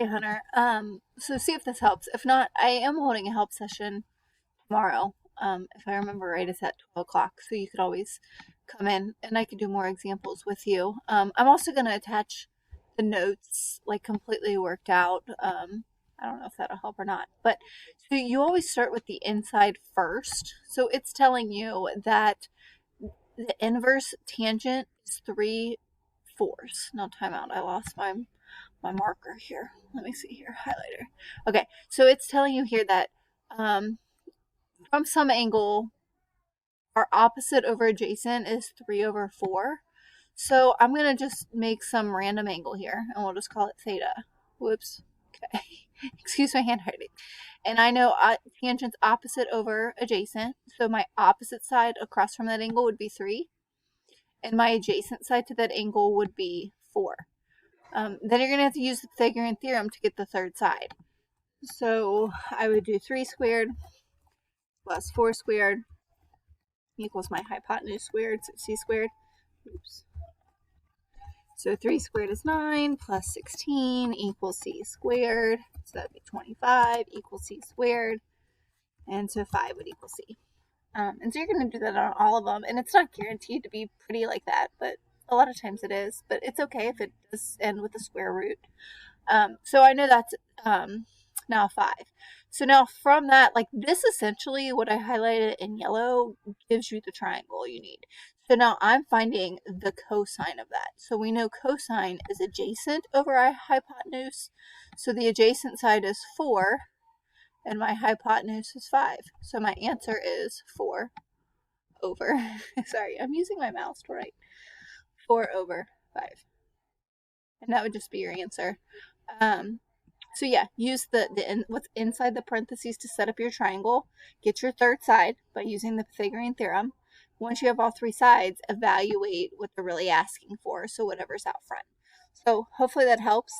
Hey Hunter, so see if this helps. If not, I am holding a help session tomorrow. If I remember right, it's at 12 o'clock, so you could always come in and I could do more examples with you. I'm also going to attach the notes, like completely worked out. I don't know if that'll help or not, but so you always start with the inside first. So it's telling you that the inverse tangent is 3/4. Now, time out. I lost my marker here. Let me see here, highlighter. Okay, so it's telling you here that um, from some angle, our opposite over adjacent is 3/4. So I'm going to just make some random angle here, and we'll just call it theta. Whoops. Okay. Excuse my handwriting. And I know tangent's opposite over adjacent, so my opposite side across from that angle would be 3, and my adjacent side to that angle would be 4. Then you're going to have to use the Pythagorean theorem to get the third side. So I would do 3 squared plus 4 squared equals my hypotenuse squared, so c squared. Oops. So 3 squared is 9 plus 16 equals c squared. So that would be 25 equals c squared. And so 5 would equal c. And so you're going to do that on all of them. And it's not guaranteed to be pretty like that, but a lot of times it is. But it's okay if it does end with a square root. So I know that's now 5. So now from that, like this essentially, what I highlighted in yellow gives you the triangle you need. So now I'm finding the cosine of that. So we know cosine is adjacent over our hypotenuse. So the adjacent side is 4, and my hypotenuse is 5. So my answer is 4 over, sorry, I'm using my mouse to write, 4/5. And that would just be your answer. So yeah, use what's inside the parentheses to set up your triangle. Get your third side by using the Pythagorean theorem. Once you have all 3 sides, evaluate what they're really asking for, so whatever's out front. So hopefully that helps.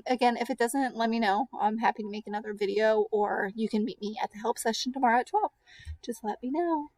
Again, if it doesn't, let me know. I'm happy to make another video, or you can meet me at the help session tomorrow at 12. Just let me know.